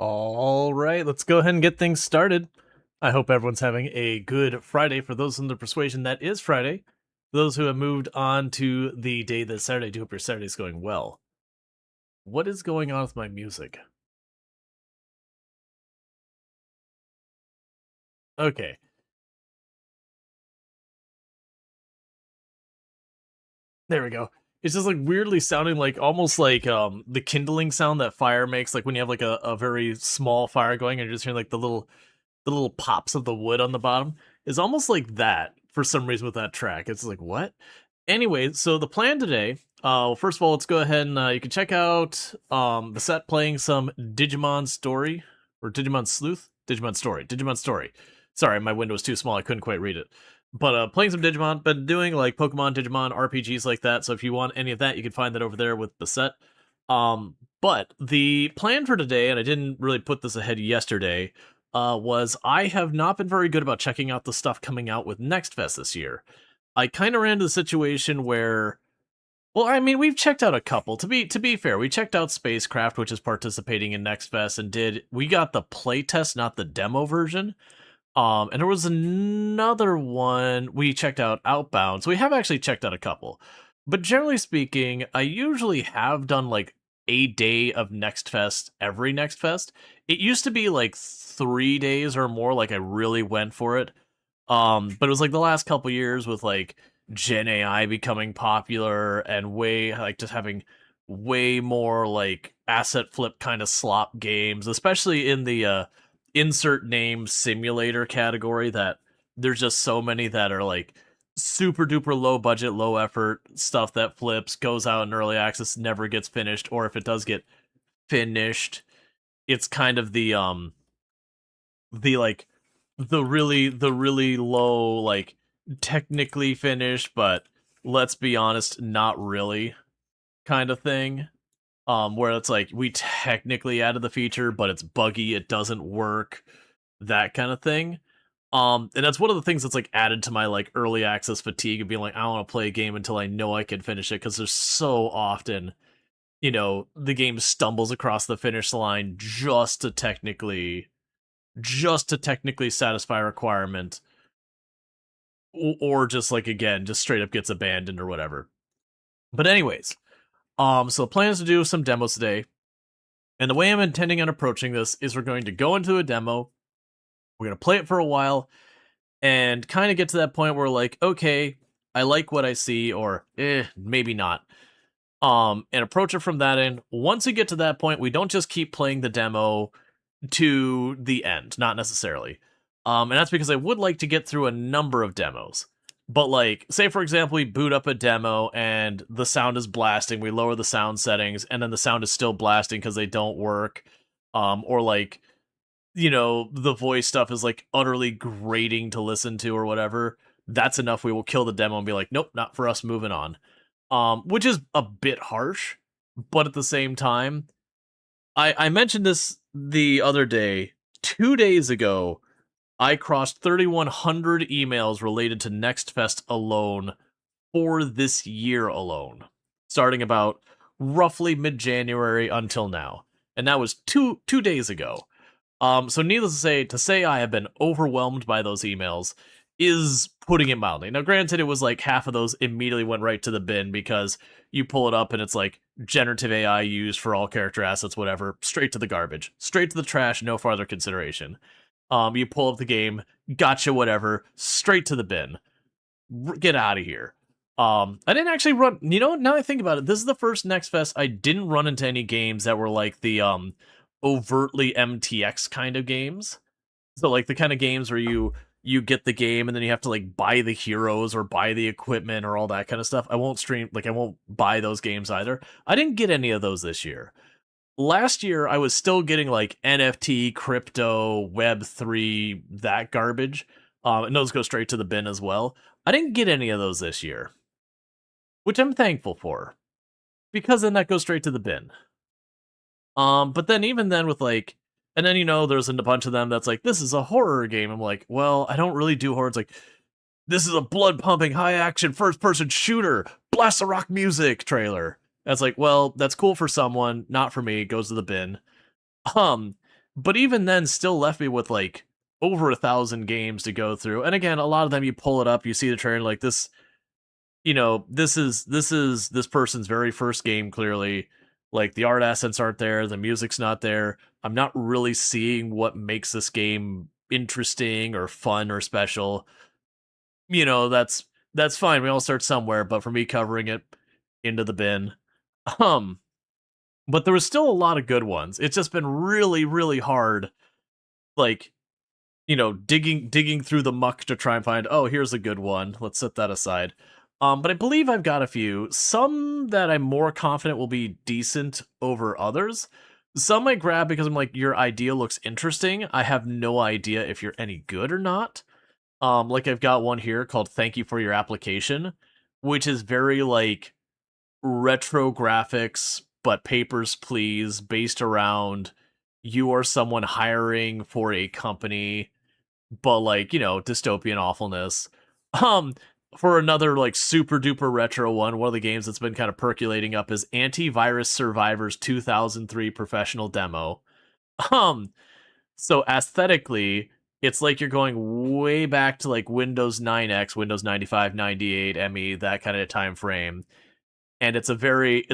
All right, let's go ahead and get things started. I hope everyone's having a good Friday. For those in the persuasion that is Friday, those who have moved on to the day that's Saturday, I do hope your Saturday's going well. What is going on with my music? Okay. There we go. It's just like weirdly sounding like almost like the kindling sound that fire makes, like when you have like a very small fire going and you're just hearing like the little pops of the wood on the bottom. Is almost like that for some reason with that track. It's like what? Anyway, so the plan today, first of all, let's go ahead and you can check out the set playing some Digimon Story or Digimon Sleuth, Digimon Story. Sorry, my window was too small; I couldn't quite read it. But playing some Digimon, been doing like Pokemon, Digimon, RPGs like that. So if you want any of that, you can find that over there with the set. But the plan for today, and I didn't really put this ahead yesterday, was I have not been very good about checking out the stuff coming out with Next Fest this year. I kind of ran into the situation where, well, I mean, we've checked out a couple. To be fair, we checked out Spacecraft, which is participating in Next Fest, and we got the playtest, not the demo version. And there was another one we checked out, Outbound. So we have actually checked out a couple. But generally speaking, I usually have done like a day of Next Fest every Next Fest. It used to be like 3 days or more, like I really went for it. But it was like the last couple years with like Gen AI becoming popular and way like just having way more like asset flip kind of slop games, especially in the insert name simulator category, that there's just so many that are like super duper low budget, low effort stuff that flips, goes out in early access, never gets finished, or if it does get finished, it's kind of the like the really low, like technically finished, but let's be honest, not really kind of thing. Where it's like we technically added the feature, but it's buggy, it doesn't work, that kind of thing. And that's one of the things that's like added to my like early access fatigue of being like, I don't want to play a game until I know I can finish it, because there's so often, the game stumbles across the finish line just to technically satisfy a requirement, or just like again, just straight up gets abandoned or whatever. But anyways, so the plan is to do some demos today. And the way I'm intending on approaching this is we're going to go into a demo, we're going to play it for a while, and kind of get to that point where like, okay, I like what I see, or maybe not. And approach it from that end. Once we get to that point, we don't just keep playing the demo to the end, not necessarily. And that's because I would like to get through a number of demos. But like, say for example, we boot up a demo and the sound is blasting, we lower the sound settings, and then the sound is still blasting because they don't work. Or like, the voice stuff is like utterly grating to listen to or whatever. That's enough. We will kill the demo and be like, nope, not for us, moving on. Which is a bit harsh, but at the same time, I mentioned this the other day, 2 days ago, I crossed 3,100 emails related to Next Fest alone for this year alone, starting about roughly mid-January until now, and that was two days ago. So needless to say I have been overwhelmed by those emails is putting it mildly. Now, granted, it was like half of those immediately went right to the bin because you pull it up and it's like generative AI used for all character assets, whatever, straight to the garbage, straight to the trash, no farther consideration. You pull up the game, gotcha, whatever, straight to the bin. Get out of here. I didn't actually run. Now I think about it, this is the first Next Fest I didn't run into any games that were like the overtly MTX kind of games. So like the kind of games where you get the game and then you have to like buy the heroes or buy the equipment or all that kind of stuff. I won't buy those games either. I didn't get any of those this year. Last year, I was still getting like NFT, crypto, Web3, that garbage. And those go straight to the bin as well. I didn't get any of those this year, which I'm thankful for, because then that goes straight to the bin. But then even then with like, and then there's a bunch of them that's like, this is a horror game. I'm like, well, I don't really do horror. It's like, this is a blood pumping, high action, first person shooter, blast the rock music trailer. That's like, well, that's cool for someone, not for me. It goes to the bin. But even then, still left me with like over 1,000 games to go through. And again, a lot of them you pull it up, you see the trailer, like this, this is this person's very first game. Clearly, like the art assets aren't there, the music's not there. I'm not really seeing what makes this game interesting or fun or special. That's fine. We all start somewhere, but for me, covering it into the bin. Um, but there was still a lot of good ones. It's just been really, really hard, like, digging through the muck to try and find, oh, here's a good one. Let's set that aside. But I believe I've got a few. Some that I'm more confident will be decent over others. Some I grab because I'm like, your idea looks interesting. I have no idea if you're any good or not. Like I've got one here called Thank You for Your Application, which is very like retro graphics, but papers, please, based around you are someone hiring for a company, but like, dystopian awfulness. Um, for another like super duper retro one of the games that's been kind of percolating up is Antivirus Survivors 2003 Professional Demo. Um, so aesthetically, it's like you're going way back to like Windows 9X, Windows 95, 98, ME, that kind of time frame. And it's a very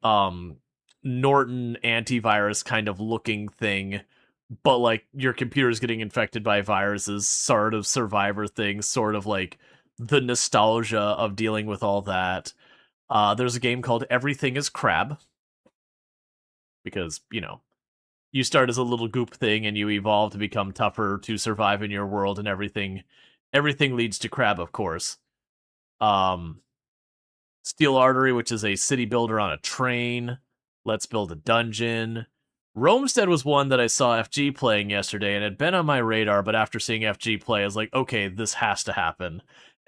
Norton antivirus kind of looking thing, but like your computer's getting infected by viruses, sort of survivor thing, sort of like the nostalgia of dealing with all that. There's a game called Everything is Crab, because, you start as a little goop thing and you evolve to become tougher to survive in your world, and everything leads to crab, of course. Um Steel Artery, which is a city builder on a train. Let's Build a Dungeon. Roamstead was one that I saw FG playing yesterday and had been on my radar, but after seeing FG play, I was like, okay, this has to happen.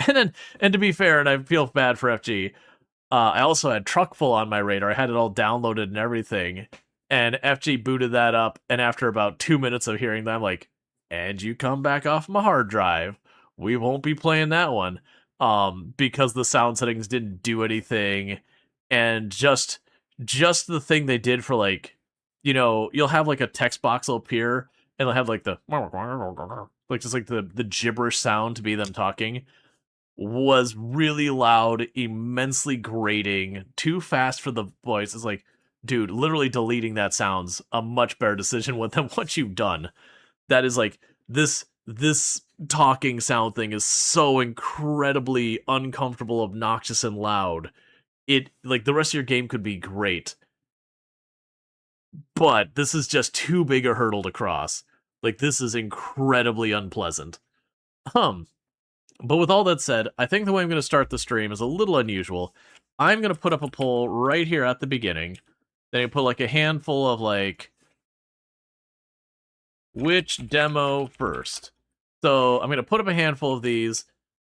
And to be fair, and I feel bad for FG, I also had Truckful on my radar. I had it all downloaded and everything. And FG booted that up, and after about 2 minutes of hearing that, I'm like, and you come back off my hard drive. We won't be playing that one. Because the sound settings didn't do anything, and just the thing they did for like, you'll have like a text box will appear and they'll have like the like just like the gibberish sound to be them talking, was really loud, immensely grating, too fast for the voice. It's like, dude, literally deleting that sounds a much better decision than what you've done. That is like, this talking sound thing is so incredibly uncomfortable, obnoxious, and loud. It, like, the rest of your game could be great, but this is just too big a hurdle to cross. Like, this is incredibly unpleasant. But with all that said, I think the way I'm going to start the stream is a little unusual. I'm going to put up a poll right here at the beginning. Then I put like a handful of like, which demo first? So I'm going to put up a handful of these,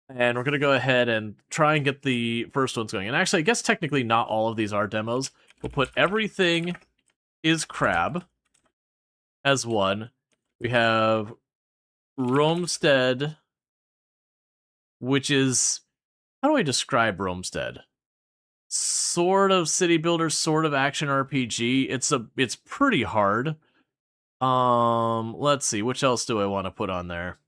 and we're going to go ahead and try and get the first ones going. And actually, I guess technically not all of these are demos. We'll put Everything is Crab as one. We have Roamstead, which is, how do I describe Roamstead? Sort of city builder, sort of action RPG. It's pretty hard. Let's see, which else do I want to put on there?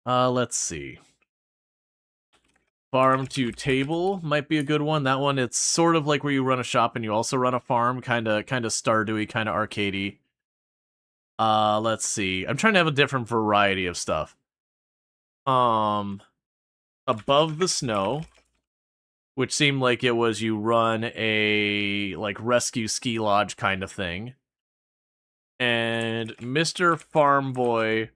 Let's see. Farm to Table might be a good one. That one, it's sort of like where you run a shop and you also run a farm, kind of Stardewy, kind of arcadey. Let's see. I'm trying to have a different variety of stuff. Above the Snow, which seemed like it was you run a like rescue ski lodge kind of thing. And Mr. Farm Boy,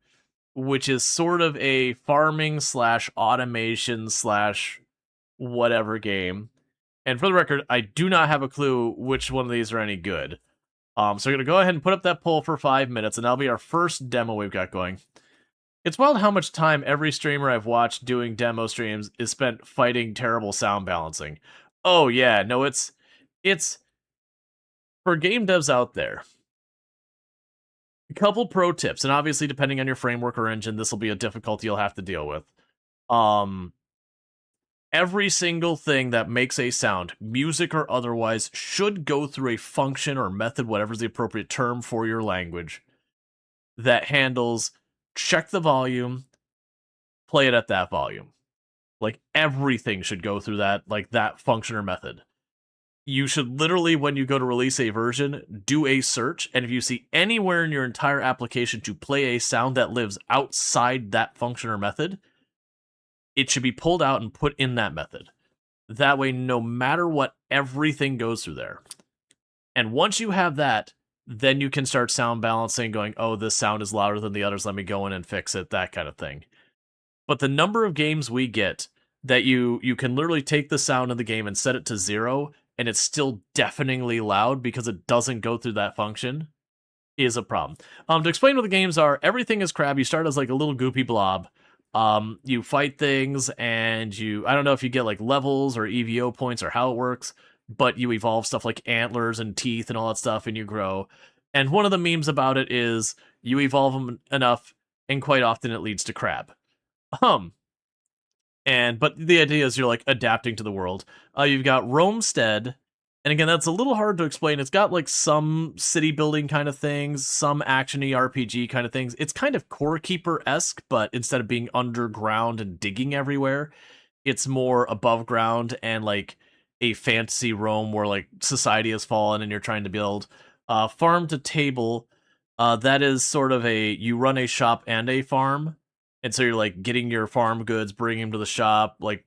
which is sort of a farming slash automation slash whatever game. And for the record, I do not have a clue which one of these are any good. So we're going to go ahead and put up that poll for 5 minutes, and that'll be our first demo we've got going. It's wild how much time every streamer I've watched doing demo streams is spent fighting terrible sound balancing. Oh yeah, no, it's for game devs out there. A couple pro tips, and obviously depending on your framework or engine, this will be a difficulty you'll have to deal with. every single thing that makes a sound, music or otherwise, should go through a function or method, whatever's the appropriate term for your language, that handles check the volume, play it at that volume. Like, everything should go through that, like, that function or method. You should literally, when you go to release a version, do a search, and if you see anywhere in your entire application to play a sound that lives outside that function or method, it should be pulled out and put in that method. That way, no matter what, everything goes through there. And once you have that, then you can start sound balancing, going, oh, this sound is louder than the others, let me go in and fix it, that kind of thing. But the number of games we get that you can literally take the sound of the game and set it to 0, and it's still deafeningly loud because it doesn't go through that function, is a problem. To explain what the games are, everything is crab. You start as like a little goopy blob. You fight things, and I don't know if you get like levels or EVO points or how it works, but you evolve stuff like antlers and teeth and all that stuff, and you grow. And one of the memes about it is you evolve them enough, and quite often it leads to crab. But the idea is you're like adapting to the world. You've got Roamstead, and again, that's a little hard to explain. It's got like some city building kind of things, some actiony RPG kind of things. It's kind of Core Keeper-esque, but instead of being underground and digging everywhere, it's more above ground and like a fantasy Rome where like society has fallen and you're trying to build. Farm to Table, that is sort of you run a shop and a farm. And so you're like getting your farm goods, bringing them to the shop, like,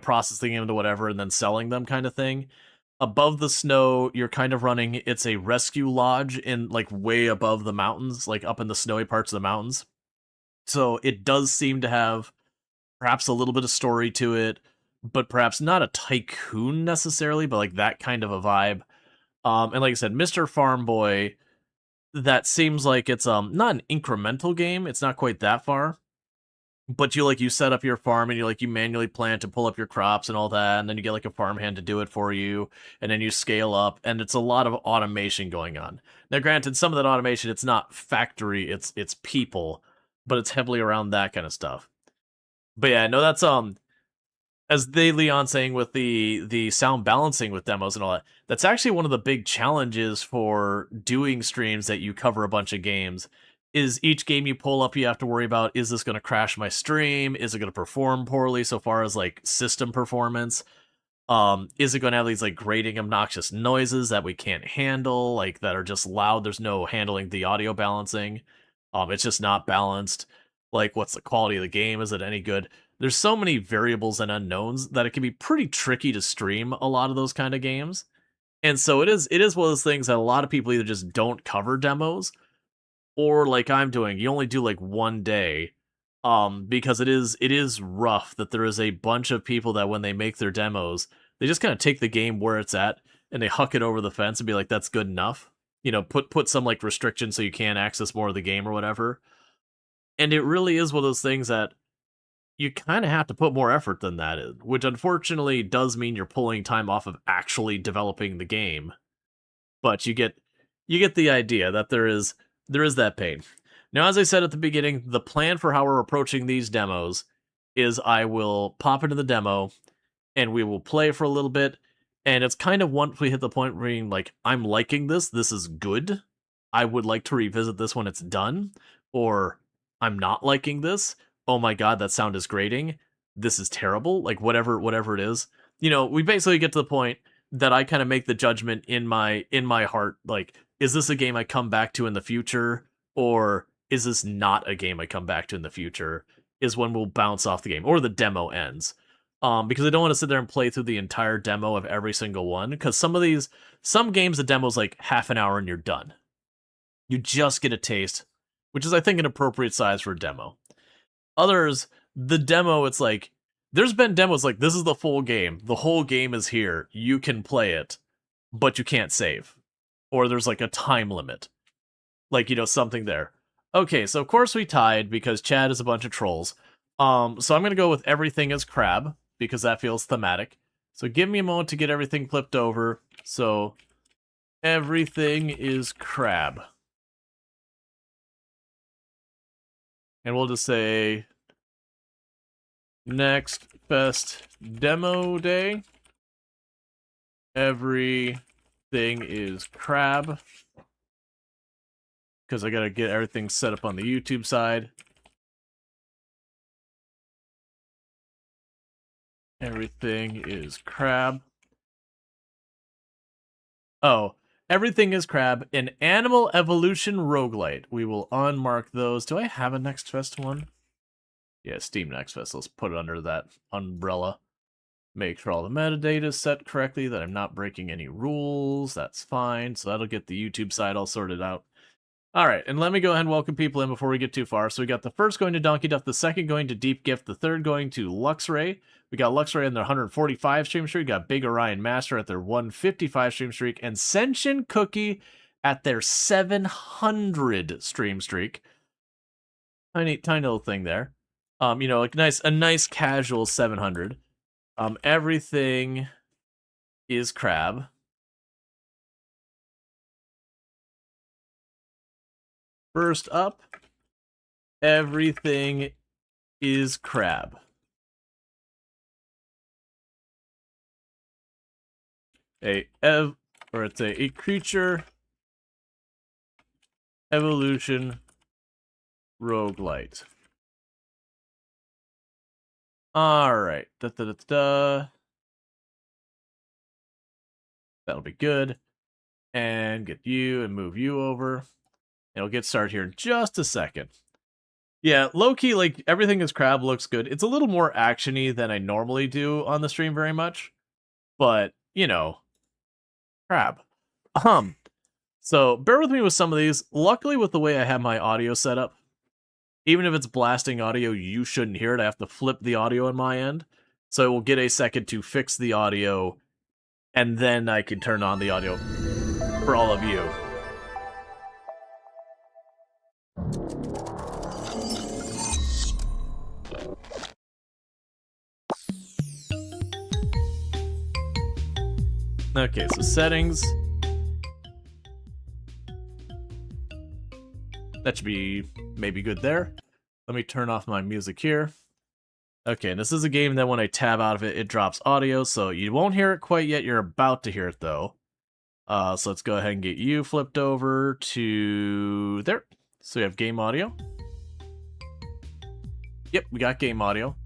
processing them to whatever, and then selling them kind of thing. Above the Snow, you're kind of running, it's a rescue lodge in like way above the mountains, like up in the snowy parts of the mountains. So it does seem to have perhaps a little bit of story to it, but perhaps not a tycoon necessarily, but like that kind of a vibe. And like I said, Mr. Farm Boy, that seems like it's not an incremental game. It's not quite that far. But you set up your farm and you manually plant and pull up your crops and all that, and then you get like a farmhand to do it for you, and then you scale up, and it's a lot of automation going on. Now, granted, some of that automation, it's not factory, it's people, but it's heavily around that kind of stuff. But yeah, no, that's as Leon saying with the sound balancing with demos and all that, that's actually one of the big challenges for doing streams that you cover a bunch of games. Is each game you pull up, you have to worry about, is this going to crash my stream? Is it going to perform poorly so far as like system performance? Is it going to have these like grating, obnoxious noises that we can't handle, like that are just loud? There's no handling the audio balancing. It's just not balanced. Like, what's the quality of the game? Is it any good? There's so many variables and unknowns that it can be pretty tricky to stream a lot of those kind of games. And so it is one of those things that a lot of people either just don't cover demos, or like I'm doing, you only do like one day, because it is rough that there is a bunch of people that when they make their demos, they just kind of take the game where it's at and they huck it over the fence and be like, that's good enough. Put some like restriction so you can't access more of the game or whatever. And it really is one of those things that you kind of have to put more effort than that in, which unfortunately does mean you're pulling time off of actually developing the game. But you get the idea that there is that pain. Now, as I said at the beginning, the plan for how we're approaching these demos is I will pop into the demo and we will play for a little bit. And it's kind of once we hit the point where being like, I'm liking this is good. I would like to revisit this when it's done. Or I'm not liking this. Oh my god, that sound is grating. This is terrible. Like whatever it is. We basically get to the point that I kind of make the judgment in my heart, like, is this a game I come back to in the future, or is this not a game I come back to in the future, is when we'll bounce off the game, or the demo ends. Because I don't want to sit there and play through the entire demo of every single one, because some games the demo's like half an hour and you're done. You just get a taste, which is, I think, an appropriate size for a demo. Others, the demo, it's like, there's been demos like, this is the full game, the whole game is here, you can play it, but you can't save. Or there's like a time limit. Like, something there. Okay, so of course we tied because Chad is a bunch of trolls. So I'm going to go with everything as crab because that feels thematic. So give me a moment to get everything flipped over. So everything is crab. And we'll just say Next Fest demo day. Everything is crab. Because I gotta get everything set up on the YouTube side. Everything is crab. Oh, everything is crab. An animal evolution roguelite. We will unmark those. Do I have a Next Fest one? Yeah, Steam Next Fest. Let's put it under that umbrella. Make sure all the metadata is set correctly, that I'm not breaking any rules. That's fine. So that'll get the YouTube side all sorted out. All right, and let me go ahead and welcome people in before we get too far. So we got the first going to Donkey Duff, the second going to Deep Gift, the third going to Luxray. We got Luxray on their 145 stream streak, got Big Orion Master at their 155 stream streak, and Senshin Cookie at their 700 stream streak. Tiny little thing there. You know, like a nice casual 700. Everything is crab. First up, everything is crab. It's a creature evolution roguelite. Alright. That'll be good. And get you and move you over. It'll get started here in just a second. Yeah, low-key, like, everything is crab looks good. It's a little more action-y than I normally do on the stream very much. But, you know, crab. So, bear with me with some of these. Luckily, with the way I have my audio set up, even if it's blasting audio, you shouldn't hear it. I have to flip the audio on my end. So it will get a second to fix the audio, and then I can turn on the audio for all of you. Okay, so settings. That should be maybe good there. Let me turn off my music here. Okay, and this is a game that when I tab out of it, it drops audio, so you won't hear it quite yet. You're about to hear it, though. So let's go ahead and get you flipped over to there. So we have game audio. Yep, we got game audio.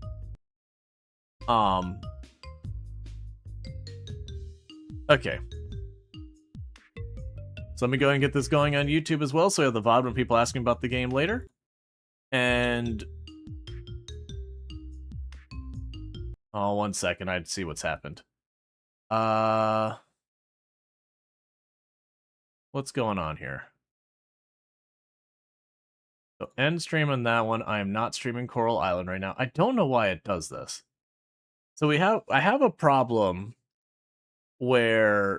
Okay. So let me go ahead and get this going on YouTube as well, so we have the VOD when people asking about the game later. And... oh, 1 second, I'd see what's happened. What's going on here? So end stream on that one. I am not streaming Coral Island right now. I don't know why it does this. So I have a problem where